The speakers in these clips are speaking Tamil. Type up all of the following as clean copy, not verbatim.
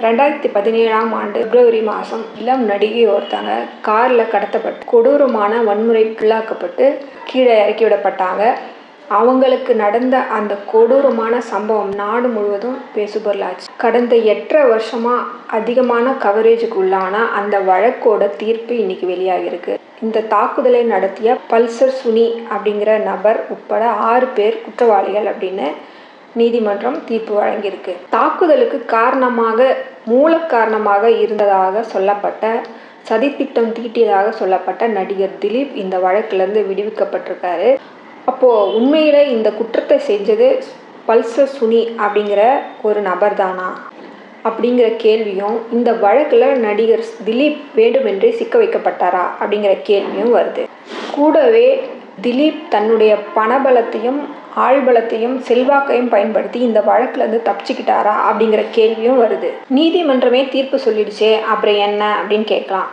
2017ஆம் ஆண்டு பிப்ரவரி மாதம் இளம் நடிகை ஒருத்தங்க காரில் கடத்தப்பட்டு கொடூரமான வன்முறைக்குள்ளாக்கப்பட்டு கீழே இறக்கி விடப்பட்டாங்க. அவங்களுக்கு நடந்த அந்த கொடூரமான சம்பவம் நாடு முழுவதும் பேசுபொருளாச்சு. கடந்த 8.5 வருஷமாக அதிகமான கவரேஜுக்கு உள்ளான அந்த வழக்கோட தீர்ப்பு இன்னைக்கு வெளியாகிருக்கு. இந்த தாக்குதலை நடத்திய பல்சர் சுனி அப்படிங்கிற நபர் உட்பட 6 பேர் குற்றவாளிகள் அப்படின்னு நீதிமன்றம் தீர்ப்பு வழங்கியிருக்கு. தாக்குதலுக்கு மூல காரணமாக இருந்ததாக சொல்லப்பட்ட சதித்திட்டம் தீட்டியதாக சொல்லப்பட்ட நடிகர் திலீப் இந்த வழக்கிலிருந்து விடுவிக்கப்பட்டிருக்காரு. அப்போது உண்மையில இந்த குற்றத்தை செஞ்சது பல்சர் சுனி அப்படிங்கிற ஒரு நபர் தானா அப்படிங்கிற கேள்வியும், இந்த வழக்கில் நடிகர் திலீப் வேண்டுமென்றே சிக்க வைக்கப்பட்டாரா அப்படிங்கிற கேள்வியும் வருது. கூடவே திலீப் தன்னுடைய பணபலத்தையும் ஆள்பலத்தையும் செல்வாக்கையும் பயன்படுத்தி இந்த வழக்கிலேருந்து தப்பிச்சுக்கிட்டாரா அப்படிங்கிற கேள்வியும் வருது. நீதிமன்றமே தீர்ப்பு சொல்லிடுச்சே அப்புறம் என்ன அப்படின்னு கேட்கலாம்.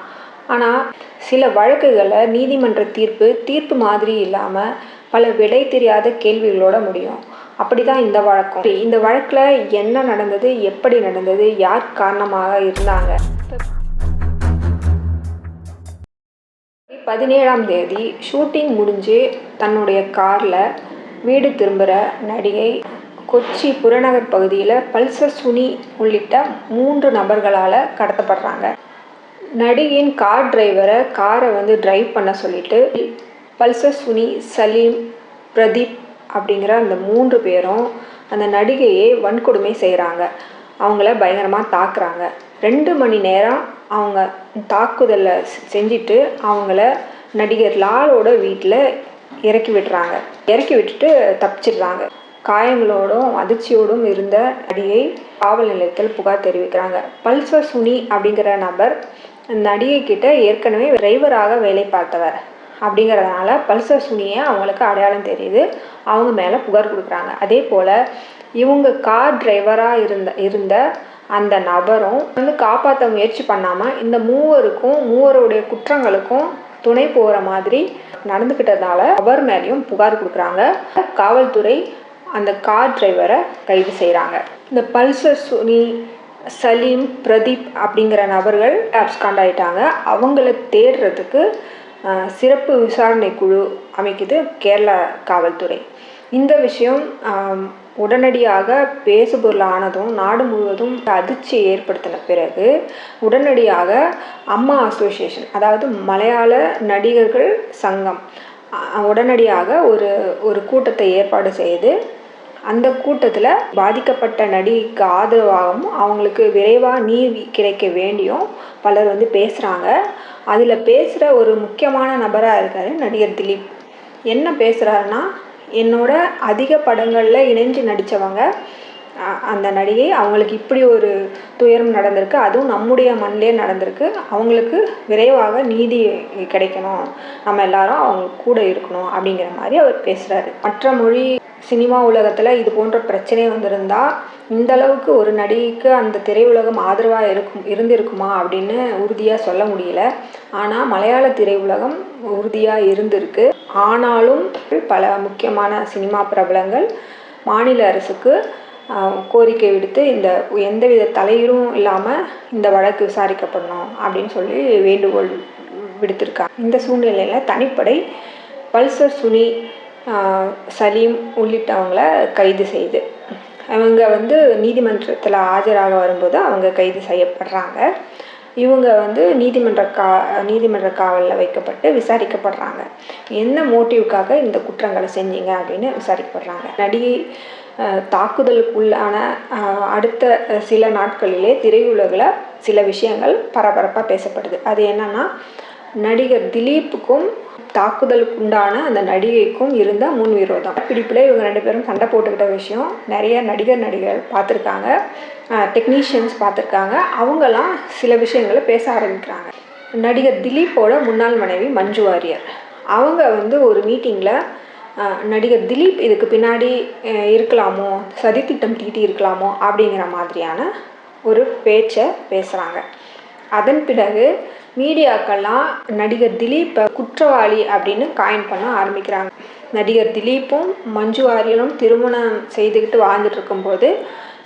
ஆனால் சில வழக்குகளில் நீதிமன்ற தீர்ப்பு மாதிரி இல்லாமல் பல விடை தெரியாத கேள்விகளோட முடியும். அப்படி தான் இந்த வழக்கம். இந்த வழக்கில் என்ன நடந்தது, எப்படி நடந்தது, யார் காரணமாக இருந்தாங்க? 17ஆம் தேதி ஷூட்டிங் முடிஞ்சு தன்னுடைய காரில் வீடு திரும்புகிற நடிகை கொச்சி புறநகர் பகுதியில் பல்சர் சுனி உள்ளிட்ட 3 நபர்களால் கடத்தப்படுறாங்க. நடிகையின் கார் டிரைவரை காரை டிரைவ் பண்ண சொல்லிட்டு பல்சர் சுனி, சலீம், பிரதீப் அப்படிங்கிற அந்த 3 பேரும் அந்த நடிகையை வன்கொடுமை செய்கிறாங்க. அவங்கள பயங்கரமாக தாக்குறாங்க. 2 மணி நேரம் அவங்க தாக்குதலை செஞ்சுட்டு அவங்கள நடிகர் லாலோட வீட்டில் இறக்கி விட்டுட்டு தப்பிச்சிடுறாங்க. காயங்களோடும் அதிர்ச்சியோடும் இருந்த நடிகை காவல் நிலையத்தில் புகார் தெரிவிக்கிறாங்க. பல்சர் சுனி அப்படிங்கிற நபர் நடிகை கிட்ட ஏற்கனவே டிரைவராக வேலை பார்த்தவர் அப்படிங்கிறதுனால பல்சர் சுனியை அவங்களுக்கு அடையாளம் தெரியுது. அவங்க மேலே புகார் கொடுக்குறாங்க. அதே போல் இவங்க கார் டிரைவராக இருந்த அந்த நபரும் காப்பாற்ற முயற்சி பண்ணாமல் இந்த மூவருடைய குற்றங்களுக்கும் துணை போகிற மாதிரி நடந்துக்கிட்டதால அவர் மேலேயும் புகார் கொடுக்குறாங்க. காவல்துறை அந்த கார் டிரைவரை கைது செய்கிறாங்க. இந்த பல்சர் சுனி, சலீம், பிரதீப் அப்படிங்கிற நபர்கள் அப்ஸ்காண்ட் ஆகிட்டாங்க. அவங்கள தேடுறதுக்கு சிறப்பு விசாரணை குழு அமைக்குது கேரளா காவல்துறை. இந்த விஷயம் உடனடியாக பேசுபொருளானதும் நாடு முழுவதும் அதிர்ச்சியை ஏற்படுத்தின பிறகு உடனடியாக அம்மா அசோசியேஷன், அதாவது மலையாள நடிகர்கள் சங்கம் உடனடியாக ஒரு கூட்டத்தை ஏற்பாடு செய்து அந்த கூட்டத்தில் பாதிக்கப்பட்ட நடிகைக்கு ஆதரவாகவும் அவங்களுக்கு விரைவாக நீதி கிடைக்க வேண்டியும் பலர் பேசுகிறாங்க. அதில் பேசுகிற ஒரு முக்கியமான நபராக இருக்கார் நடிகர் திலீப். என்ன பேசுகிறாருன்னா, என்னோட அதிக படங்களில் இணைஞ்சு நடித்தவங்க அந்த நடிகை, அவங்களுக்கு இப்படி ஒரு துயரம் நடந்திருக்கு, அதுவும் நம்முடைய மண்ணிலே நடந்திருக்கு, அவங்களுக்கு விரைவாக நீதி கிடைக்கணும், நம்ம எல்லாரும் அவங்க கூட இருக்கணும் அப்படிங்கிற மாதிரி அவர் பேசுகிறாரு. மற்ற மொழி சினிமா உலகத்தில் இது போன்ற பிரச்சனை வந்திருந்தால் இந்த அளவுக்கு ஒரு நடிகைக்கு அந்த திரையுலகம் ஆதரவாக இருந்திருக்குமா அப்படின்னு உறுதியாக சொல்ல முடியல. ஆனால் மலையாள திரையுலகம் உறுதியாக இருந்திருக்கு. ஆனாலும் பல முக்கியமான சினிமா பிரபலங்கள் மாநில அரசுக்கு கோரிக்கை விடுத்து இந்த எந்தவித தலையீடும் இல்லாமல் இந்த வழக்கு விசாரிக்கப்படணும் அப்படின்னு சொல்லி வேண்டுகோள் விடுத்திருக்காங்க. இந்த சூழ்நிலையில் தனிப்படை பல்சர் சுனி, சலீம் உள்ளிட்டவங்கள கைது செய்து அவங்க நீதிமன்றத்தில் ஆஜராக வரும்போது அவங்க கைது செய்யப்படுறாங்க. இவங்க நீதிமன்ற காவலில் வைக்கப்பட்டு விசாரிக்கப்படுறாங்க. என்ன மோட்டிவ்க்காக இந்த குற்றங்களை செஞ்சீங்க அப்படின்னு விசாரிக்கப்படுறாங்க. நடிகை தாக்குதலுக்குள்ளான அடுத்த சில நாட்களிலே திரையுலகில் சில விஷயங்கள் பரபரப்பாக பேசப்படுது. அது என்னன்னா, நடிகர் திலீப்புக்கும் தாக்குதலுக்குண்டான அந்த இருந்த முன்விரோதம். பிடிப்பில் இவங்க 2 பேரும் சண்டை போட்டுக்கிட்ட விஷயம் நிறைய நடிகர்கள் பார்த்துருக்காங்க, டெக்னீஷியன்ஸ் பார்த்துருக்காங்க. அவங்கெல்லாம் சில விஷயங்களை பேச ஆரம்பிக்கிறாங்க. நடிகர் திலீப்போட முன்னாள் மனைவி மஞ்சு வாரியர் அவங்க ஒரு மீட்டிங்கில் நடிகர் திலீப் இதுக்கு பின்னாடி இருக்கலாமோ, சதித்திட்டம் தீட்டி இருக்கலாமோ அப்படிங்கிற மாதிரியான ஒரு பேச்சை பேசுகிறாங்க. அதன் பிறகு மீடியாக்கெல்லாம் நடிகர் திலீப்பை குற்றவாளி அப்படின்னு காயின் பண்ண ஆரம்பிக்கிறாங்க. நடிகர் திலீப்பும் மஞ்சு வாரியரும் திருமணம் செய்துக்கிட்டு வாழ்ந்துட்டு இருக்கும்போது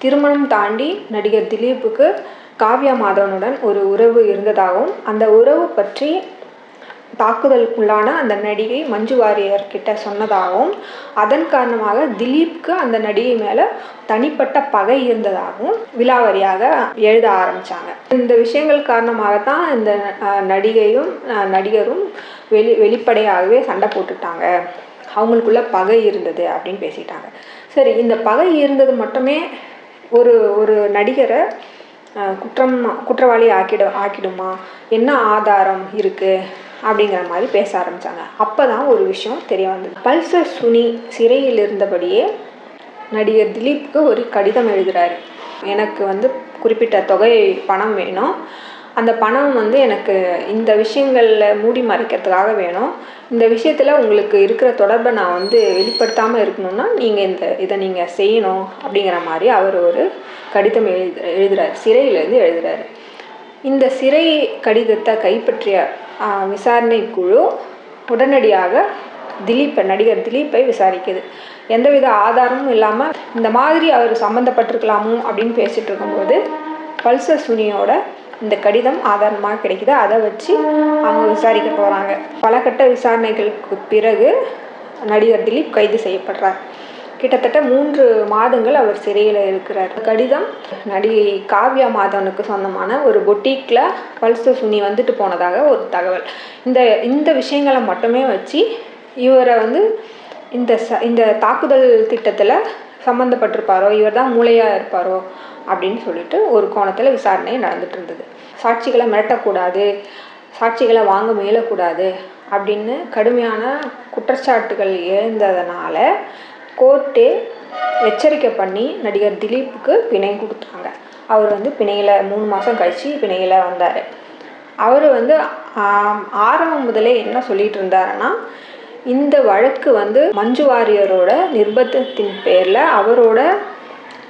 திருமணம் தாண்டி நடிகர் திலீப்புக்கு காவ்யா மாதவனுடன் ஒரு உறவு இருந்ததாகவும் அந்த உறவு பற்றி தாக்குதலுக்குள்ளான அந்த நடிகை மஞ்சு வாரியர் கிட்ட சொன்னதாகவும் அதன் காரணமாக திலீப்க்கு அந்த நடிகை மேலே தனிப்பட்ட பகை இருந்ததாகவும் விலாவரியாக எழுத ஆரம்பித்தாங்க. இந்த விஷயங்கள் காரணமாகத்தான் இந்த நடிகையும் நடிகரும் வெளிப்படையாகவே சண்டை போட்டுட்டாங்க, அவங்களுக்குள்ள பகை இருந்தது அப்படின்னு பேசிட்டாங்க. சரி, இந்த பகை இருந்தது மட்டுமே ஒரு ஒரு நடிகரை குற்றவாளி ஆக்கிடுமா, என்ன ஆதாரம் இருக்குது அப்படிங்கிற மாதிரி பேச ஆரம்பித்தாங்க. அப்போ தான் ஒரு விஷயம் தெரிய வந்தது. பல்சர் சுனி சிறையில் இருந்தபடியே நடிகர் திலீப்க்கு ஒரு கடிதம் எழுதுகிறாரு. எனக்கு குறிப்பிட்ட தொகை பணம் வேணும், அந்த பணம் எனக்கு இந்த விஷயங்களில் மூடி மறைக்கிறதுக்காக வேணும், இந்த விஷயத்தில் உங்களுக்கு இருக்கிற தொடர்பை நான் வெளிப்படுத்தாமல் இருக்கணும்னா நீங்கள் இதை நீங்கள் செய்யணும் அப்படிங்கிற மாதிரி அவர் ஒரு கடிதம் எழுதுகிறார், சிறையிலேருந்து எழுதுகிறாரு. இந்த சிறை கடிதத்தை கைப்பற்றிய விசாரணை குழு உடனடியாக நடிகர் திலீப்பை விசாரிக்குது. எந்தவித ஆதாரமும் இல்லாமல் இந்த மாதிரி அவர் சம்மந்தப்பட்டிருக்கலாமோ அப்படின்னு பேசிகிட்டு இருக்கும்போது பல்சர் சுனியோட இந்த கடிதம் ஆதாரமாக கிடைக்குது. அதை வச்சு அவங்க விசாரிக்க போகிறாங்க. பல கட்ட விசாரணைகளுக்கு பிறகு நடிகர் திலீப் கைது செய்யப்படுறார். கிட்டத்தட்ட 3 மாதங்கள் அவர் சிறையில் இருக்கிறார். கடிதம் நடிகை காவ்யா மாதவனுக்கு சொந்தமான ஒரு பொட்டிக்கில் பல்சர் சுனி வந்துட்டு போனதாக ஒரு தகவல். இந்த விஷயங்களை மட்டுமே வச்சு இவரை இந்த தாக்குதல் திட்டத்தில் சம்மந்தப்பட்டிருப்பாரோ, இவர் தான் மூளையாக இருப்பாரோ அப்படின்னு சொல்லிட்டு ஒரு கோணத்தில் விசாரணை நடந்துட்டு இருந்தது. சாட்சிகளை மிரட்டக்கூடாது, சாட்சிகளை வாங்க முயலக்கூடாது அப்படின்னு கடுமையான குற்றச்சாட்டுகள் எழுந்ததுனால கோர்ட்டே எச்சரிக்கை பண்ணி நடிகர் திலீப்புக்கு பிணை கொடுத்தாங்க. அவர் பிணையில் 3 மாதம் கழித்து பிணையில் வந்தார். அவர் ஆரம்பம் முதலே என்ன சொல்லிட்டு இருந்தாருன்னா, இந்த வழக்கு மஞ்சு வாரியரோட நிர்பந்தத்தின் பேரில், அவரோட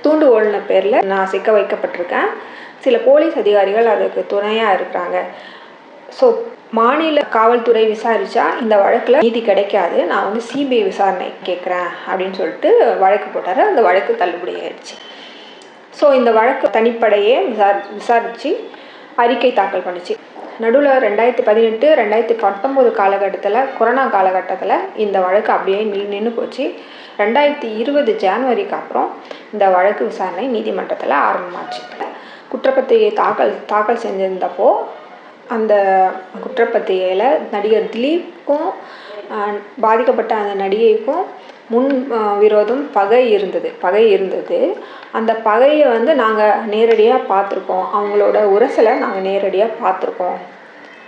தூண்டுகோலின பேரில் நான் சிக்க வைக்கப்பட்டிருக்கேன், சில போலீஸ் அதிகாரிகள் அதுக்கு துணையாக இருக்கிறாங்க, ஸோ மாநில காவல்துறை விசாரித்தா இந்த வழக்கில் நீதி கிடைக்காது, நான் சிபிஐ விசாரணை கேட்குறேன் அப்படின்னு சொல்லிட்டு வழக்கு போட்டார். அந்த வழக்கு தள்ளுபடி ஆயிடுச்சு. ஸோ இந்த வழக்கு தனிப்படையே விசாரித்து அறிக்கை தாக்கல் பண்ணிச்சு. நடுவில் 2018 2019 காலகட்டத்தில், கொரோனா காலகட்டத்தில் இந்த வழக்கு அப்படியே நின்று போச்சு. 2020 ஜனவரிக்கு அப்புறம் இந்த வழக்கு விசாரணை நீதிமன்றத்தில் ஆரம்பமாச்சு. குற்றப்பத்திரிகை தாக்கல் செஞ்சிருந்தப்போ அந்த குற்றப்பத்திரிகையில் நடிகர் திலீப்புக்கும் பாதிக்கப்பட்ட அந்த நடிகைக்கும் முன் விரோதம் பகை இருந்தது. அந்த பகையை நாங்கள் நேரடியாக பார்த்துருக்கோம், அவங்களோட உரசலை நாங்கள் நேரடியாக பார்த்துருக்கோம்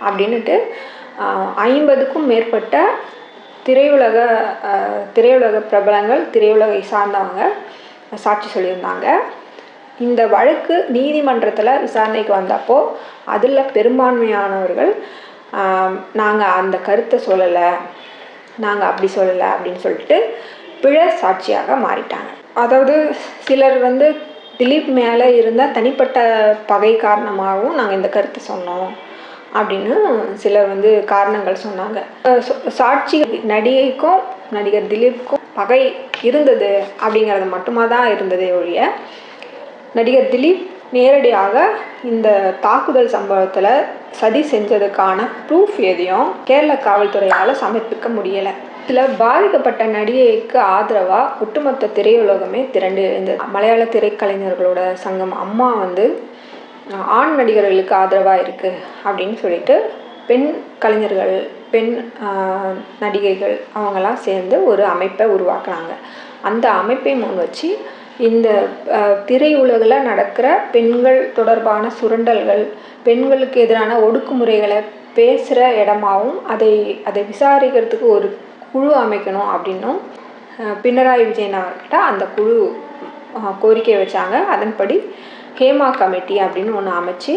அப்படின்ட்டு 50க்கும் மேற்பட்ட திரையுலக பிரபலங்கள், திரையுலகை சார்ந்தவங்க சாட்சி சொல்லியிருந்தாங்க. இந்த வழக்கு நீதிமன்றத்தில் விசாரணைக்கு வந்தப்போ அதில் பெரும்பான்மையானவர்கள் நாங்கள் அந்த கருத்தை சொல்லலை, நாங்கள் அப்படி சொல்லலை அப்படின்னு சொல்லிட்டு பிழை சாட்சியாக மாறிட்டாங்க. அதாவது சிலர் திலீப் மேலே இருந்த தனிப்பட்ட பகை காரணமாகவும் நாங்கள் இந்த கருத்தை சொன்னோம் அப்படின்னு சிலர் காரணங்கள் சொன்னாங்க. சாட்சி நடிகைக்கும் நடிகர் திலீப்புக்கும் பகை இருந்தது அப்படிங்கிறது மட்டுமா தான் இருந்ததே ஒழிய, நடிகர் திலீப் நேரடியாக இந்த தாக்குதல் சம்பவத்தில் சதி செஞ்சதுக்கான ப்ரூஃப் எதையும் கேரள காவல்துறையால் சமர்ப்பிக்க முடியலை. இதில் பாதிக்கப்பட்ட நடிகைக்கு ஆதரவாக ஒட்டுமொத்த திரையுலகமே திரண்டு இருந்தது. மலையாள திரைக்கலைஞர்களோட சங்கம் அம்மா ஆண் நடிகர்களுக்கு ஆதரவாக இருக்குது அப்படின்னு சொல்லிட்டு பெண் கலைஞர்கள், பெண் நடிகைகள் அவங்கெல்லாம் சேர்ந்து ஒரு அமைப்பை உருவாக்குனாங்க. அந்த அமைப்பை முன் வச்சு இந்த திரையுலகில் நடக்கிற பெண்கள் தொடர்பான சுரண்டல்கள், பெண்களுக்கு எதிரான ஒடுக்குமுறைகளை பேசுகிற இடமாகவும் அதை விசாரிக்கிறதுக்கு ஒரு குழு அமைக்கணும் அப்படின்னும் பினராயி விஜயன் அவர்கிட்ட அந்த குழு கோரிக்கை வச்சாங்க. அதன்படி ஹேமா கமிட்டி அப்படின்னு ஒன்று அமைச்சு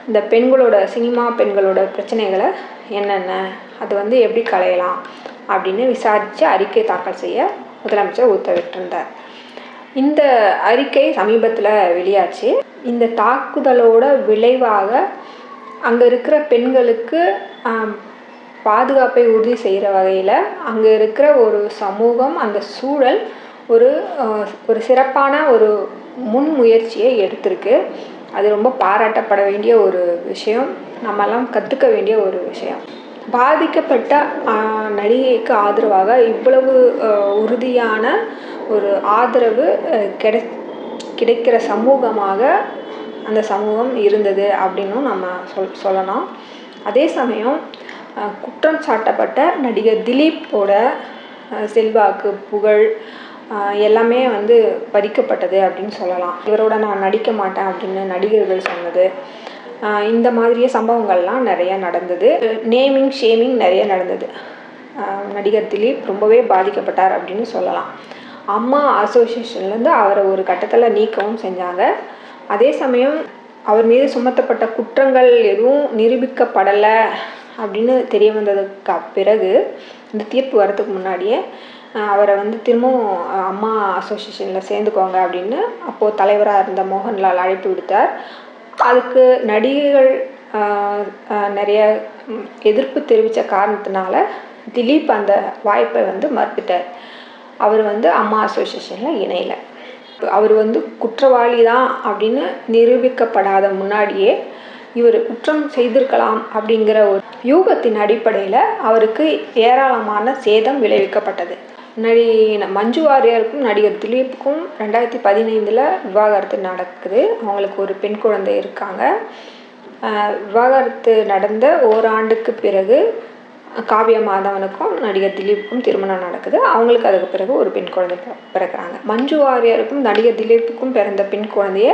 இந்த சினிமா பெண்களோட பிரச்சனைகளை என்னென்ன, அது எப்படி களையலாம் அப்படின்னு விசாரித்து அறிக்கை தாக்கல் செய்ய முதலமைச்சர் உத்தரவிட்டிருந்தார். இந்த அறிக்கை சமீபத்தில் வெளியாச்சு. இந்த தாக்குதலோட விளைவாக அங்கே இருக்கிற பெண்களுக்கு பாதுகாப்பை உறுதி செய்கிற வகையில் அங்கே இருக்கிற ஒரு சமூகம், அந்த சூழல் ஒரு சிறப்பான ஒரு முன்முயற்சியை எடுத்திருக்கு. அது ரொம்ப பாராட்டப்பட வேண்டிய ஒரு விஷயம், நம்மெல்லாம் கற்றுக்க வேண்டிய ஒரு விஷயம். பாதிக்கப்பட்ட நடிகைக்கு ஆதரவாக இவ்வளவு உறுதியான ஒரு ஆதரவு கிடைக்கிற சமூகமாக அந்த சமூகம் இருந்தது அப்படின்னும் நம்ம சொல்லலாம். அதே சமயம் குற்றம் சாட்டப்பட்ட நடிகர் திலீப்போட செல்வாக்கு, புகழ் எல்லாமே வந்து பறிக்கப்பட்டது அப்படின்னு சொல்லலாம். இவரோட நான் நடிக்க மாட்டேன் அப்படின்னு நடிகர்கள் சொன்னது, இந்த மாதிரியே சம்பவங்கள்லாம் நிறைய நடந்தது. நேமிங் ஷேமிங் நிறைய நடந்தது. நடிகர் திலீப் ரொம்பவே பாதிக்கப்பட்டார் அப்படின்னு சொல்லலாம். அம்மா அசோசியேஷன்லேருந்து அவரை ஒரு கட்டத்தில் நீக்கவும் செஞ்சாங்க. அதே சமயம் அவர் மீது சுமத்தப்பட்ட குற்றங்கள் எதுவும் நிரூபிக்கப்படலை அப்படின்னு தெரிய வந்ததுக்கு பிறகு, இந்த தீர்ப்பு வரத்துக்கு முன்னாடியே அவரை வந்து திரும்பவும் அம்மா அசோசியேஷனில் சேர்ந்துக்கோங்க அப்படின்னு அப்போது தலைவராக இருந்த மோகன்லால் அழைப்பு விடுத்தார். அதுக்கு நடிகைகள் நிறைய எதிர்ப்பு தெரிவித்த காரணத்தினால திலீப் அந்த வாய்ப்பை வந்து மறுத்துட்டார். அவர் வந்து அம்மா அசோசியேஷனில் இணையலை. அவர் வந்து குற்றவாளி தான் அப்படின்னு நிரூபிக்கப்படாத முன்னாடியே இவர் குற்றம் செய்திருக்கலாம் அப்படிங்கிற ஒரு யூகத்தின் அடிப்படையில் அவருக்கு ஏராளமான சேதம் விளைவிக்கப்பட்டது. மஞ்சு வாரியருக்கும் நடிகர் திலீப்புக்கும் 2015 விவாகரத்து நடக்குது. அவங்களுக்கு ஒரு பெண் குழந்தை இருக்காங்க. விவாகரத்து நடந்த ஓராண்டுக்கு பிறகு காவ்யா மாதவனுக்கும் நடிகர் திலீப்புக்கும் திருமணம் நடக்குது. அவங்களுக்கு அதுக்கு பிறகு ஒரு பெண் குழந்தை பிறக்கிறாங்க. மஞ்சு வாரியருக்கும் நடிகர் திலீப்புக்கும் பிறந்த பெண் குழந்தைய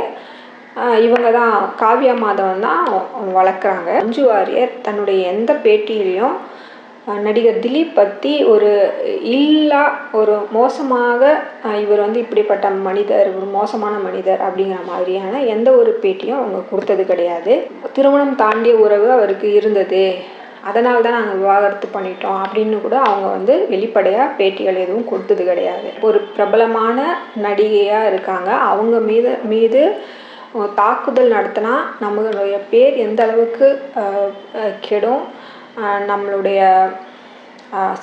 இவங்க தான், காவ்யா மாதவன் தான் வளர்க்குறாங்க. மஞ்சு வாரியர் தன்னுடைய எந்த பேட்டியிலையும் நடிகர் திலீப் பற்றி ஒரு மோசமாக இவர் வந்து இப்படிப்பட்ட மனிதர், ஒரு மோசமான மனிதர் அப்படிங்கிற மாதிரியான எந்த ஒரு பேட்டியும் அவங்க கொடுத்தது கிடையாது. திருமணம் தாண்டிய உறவு அவருக்கு இருந்தது, அதனால தான் நாங்கள் விவாகரத்து பண்ணிட்டோம் அப்படின்னு கூட அவங்க வந்து வெளிப்படையாக பேட்டிகள் எதுவும் கொடுத்தது கிடையாது. ஒரு பிரபலமான நடிகையாக இருக்காங்க, அவங்க மீது தாக்குதல் நடத்தினா நம்மளுடைய பேர் எந்த அளவுக்கு கெடும், நம்மளுடைய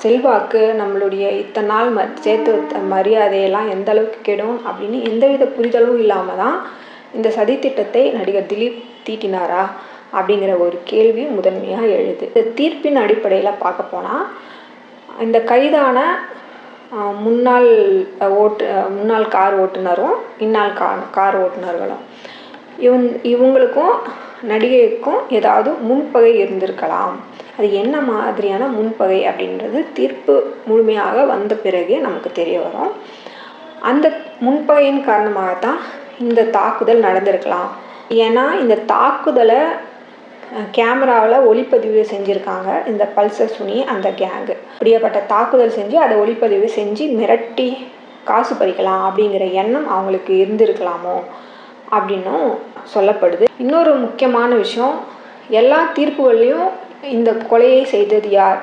செல்வாக்கு, நம்மளுடைய இத்தனை நாள் சேர்த்து மரியாதையெல்லாம் எந்த அளவுக்கு கெடும் அப்படின்னு எந்தவித புரிதலும் இல்லாமல் தான் இந்த சதித்திட்டத்தை நடிகர் திலீப் தீட்டினாரா அப்படிங்கிற ஒரு கேள்வி முதன்மையாக எழுது. இந்த தீர்ப்பின் அடிப்படையில் பார்க்க போனால், இந்த கைதான முன்னாள் கார் ஓட்டுநரும் இந்நாள் கார் ஓட்டுநர்களும் இவங்களுக்கும் நடிகைக்கும் ஏதாவது முன்பகை இருந்திருக்கலாம். அது என்ன மாதிரியான முன்பகை அப்படின்றது தீர்ப்பு முழுமையாக வந்த பிறகே நமக்கு தெரிய வரும். அந்த முன்பகையின் காரணமாகத்தான் இந்த தாக்குதல் நடந்திருக்கலாம். ஏன்னா இந்த தாக்குதலை கேமராவில் ஒளிப்பதிவு செஞ்சுருக்காங்க இந்த பல்சர் சுனி அந்த கேங்கு. அப்படியேப்பட்ட தாக்குதல் செஞ்சு அதை ஒளிப்பதிவு செஞ்சு மிரட்டி காசு பறிக்கலாம் அப்படிங்கிற எண்ணம் அவங்களுக்கு இருந்திருக்கலாமோ அப்படின்னும் சொல்லப்படுது. இன்னொரு முக்கியமான விஷயம், எல்லா தீர்ப்புகள்லையும் இந்த கொலையை செய்தது யார்,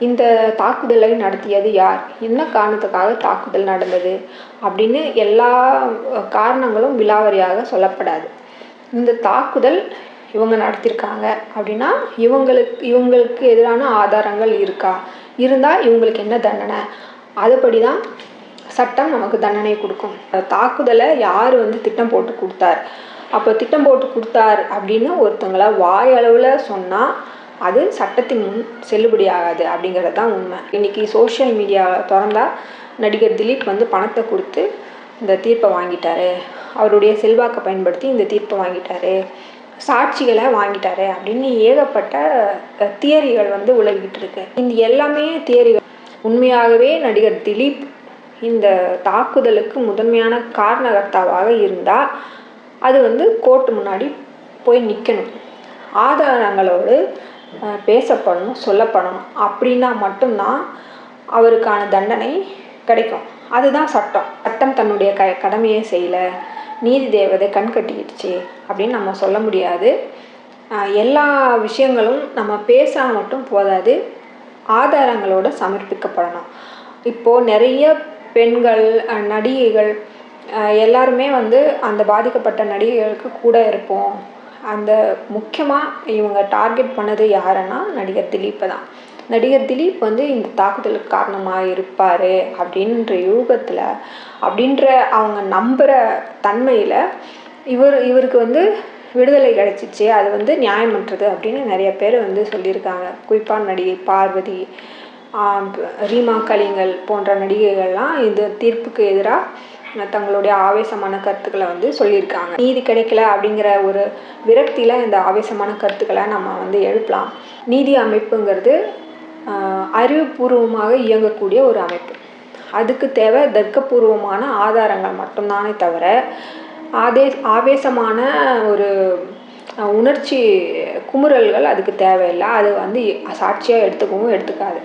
இந்த தாக்குதலை நடத்தியது யார், என்ன காரணத்துக்காக தாக்குதல் நடந்தது அப்படின்னு எல்லா காரணங்களும் விலாவரியாக சொல்லப்படாது. இந்த தாக்குதல் இவங்க நடத்தியிருக்காங்க அப்படின்னா இவங்களுக்கு எதிரான ஆதாரங்கள் இருக்கா, இருந்தால் இவங்களுக்கு என்ன தண்டனை, அதுபடி தான் சட்டம் நமக்கு தண்டனை கொடுக்கும். தாக்குதலை யார் வந்து திட்டம் போட்டு கொடுத்தார், அப்போ திட்டம் போட்டு கொடுத்தார் அப்படின்னு ஒருத்தங்களை வாயளவில் சொன்னால் அது சட்டத்தின் முன் செல்லுபடி ஆகாது அப்படிங்கிறது தான் உண்மை. இன்றைக்கி சோஷியல் மீடியா திறந்தா நடிகர் திலீப் வந்து பணத்தை கொடுத்து இந்த தீர்ப்பை வாங்கிட்டாரு, அவருடைய செல்வாக்கை பயன்படுத்தி இந்த தீர்ப்பை வாங்கிட்டாரு, சாட்சிகளை வாங்கிட்டாரு அப்படின்னு ஏகப்பட்ட தியரிகள் வந்து உலகிட்டு இருக்கு. இந்த எல்லாமே தியரிகள். உண்மையாகவே நடிகர் திலீப் இந்த தாக்குதலுக்கு முதன்மையான காரணகர்த்தாவாக இருந்தால் அது வந்து கோர்ட்டு முன்னாடி போய் நிற்கணும், ஆதாரங்களோடு பேசப்படணும், சொல்லப்படணும். அப்படின்னா மட்டும்தான் அவருக்கான தண்டனை கிடைக்கும். அதுதான் சட்டம். சட்டம் தன்னுடைய கடமையை செய்யலை, நீதி தேவதை கண் கட்டிக்கிடுச்சு அப்படின்னு நம்ம சொல்ல முடியாது. எல்லா விஷயங்களும் நம்ம பேச மட்டும் போதாது, ஆதாரங்களோடு சமர்ப்பிக்கப்படணும். இப்போது நிறைய பெண்கள், நடிகைகள் எல்லாருமே வந்து அந்த பாதிக்கப்பட்ட நடிகைகளுக்கு கூட இருப்போம். அந்த முக்கியமாக இவங்க டார்கெட் பண்ணது யாருன்னா நடிகர் திலீப்பை தான். நடிகர் திலீப் வந்து இந்த தாக்குதலுக்கு காரணமாக இருப்பார் அப்படின்ற யூகத்தில், அப்படின்ற அவங்க நம்புகிற தன்மையில் இவருக்கு வந்து விடுதலை கிடைச்சிச்சு, அது வந்து நியாயமற்றது அப்படின்னு நிறைய பேர் வந்து சொல்லியிருக்காங்க. குறிப்பாக நடிகை பார்வதி, ரீமா கலிங்கல் போன்ற நடிகைகள்லாம் இந்த தீர்ப்புக்கு எதிராக தங்களுடைய ஆவேசமான கருத்துக்களை வந்து சொல்லியிருக்காங்க. நீதி கிடைக்கல அப்படிங்கிற ஒரு விரக்தியில் இந்த ஆவேசமான கருத்துக்களை நம்ம வந்து எழுப்பலாம். நீதி அமைப்புங்கிறது அறிவுபூர்வமாக இயங்கக்கூடிய ஒரு அமைப்பு. அதுக்கு தேவை தர்க்கபூர்வமான ஆதாரங்கள் மட்டும்தானே தவிர ஆவேசமான ஒரு உணர்ச்சி குமுறல்கள் அதுக்கு தேவையில்லை. அது வந்து சாட்சியாக எடுத்துக்கவும் எடுத்துக்காது.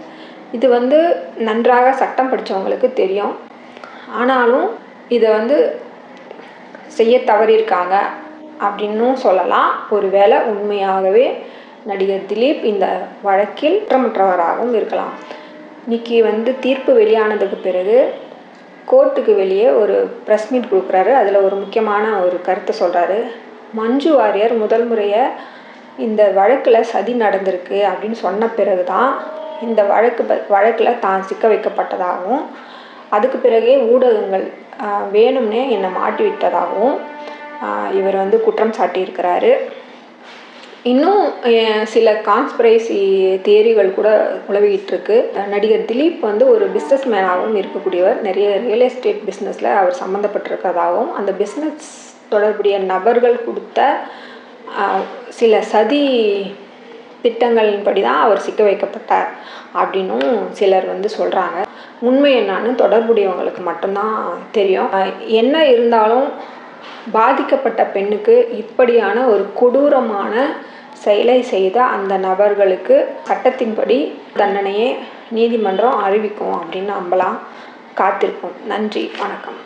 இது வந்து நன்றாக சட்டம் படித்தவங்களுக்கு தெரியும். ஆனாலும் இதை வந்து செய்ய தவறியிருக்காங்க அப்படின்னும் சொல்லலாம். ஒருவேளை உண்மையாகவே நடிகர் திலீப் இந்த வழக்கில் குற்றமற்றவராகவும் இருக்கலாம். இன்னைக்கு வந்து தீர்ப்பு வெளியானதுக்கு பிறகு கோர்ட்டுக்கு வெளியே ஒரு ப்ரெஸ் மீட் கொடுக்குறாரு. அதில் ஒரு முக்கியமான ஒரு கருத்தை சொல்கிறாரு. மஞ்சு வாரியர் முதல் முறையாக இந்த வழக்கில் சதி நடந்திருக்கு அப்படின்னு சொன்ன பிறகு தான் இந்த வழக்கில் தான் சிக்க வைக்கப்பட்டதாகவும், அதுக்கு பிறகே ஊடகங்கள் வேணும்னே என்னை மாட்டி விட்டதாகவும் இவர் வந்து குற்றம் சாட்டியிருக்கிறாரு. இன்னும் சில கான்ஸ்பிரசி தியரிகள் கூட உலவிக்கிட்டு இருக்கு. நடிகர் திலீப் வந்து ஒரு பிஸ்னஸ் மேனாகவும் இருக்கக்கூடியவர். நிறைய ரியல் எஸ்டேட் பிஸ்னஸில் அவர் சம்மந்தப்பட்டிருக்கிறதாகவும், அந்த பிஸ்னஸ் தொடர்புடைய நபர்கள் கொடுத்த சில சதி திட்டங்களின்படி தான் அவர் சிக்க வைக்கப்பட்டார் அப்படின்னும் சிலர் வந்து சொல்கிறாங்க. உண்மை என்னான்னு தொடர்புடையவங்களுக்கு மட்டும்தான் தெரியும். என்ன இருந்தாலும் பாதிக்கப்பட்ட பெண்ணுக்கு இப்படியான ஒரு கொடூரமான செயலை செய்த அந்த நபர்களுக்கு சட்டத்தின்படி தண்டனையை நீதிமன்றம் அறிவிக்கும் அப்படின்னு நம்பலாம். காத்திருப்போம். நன்றி, வணக்கம்.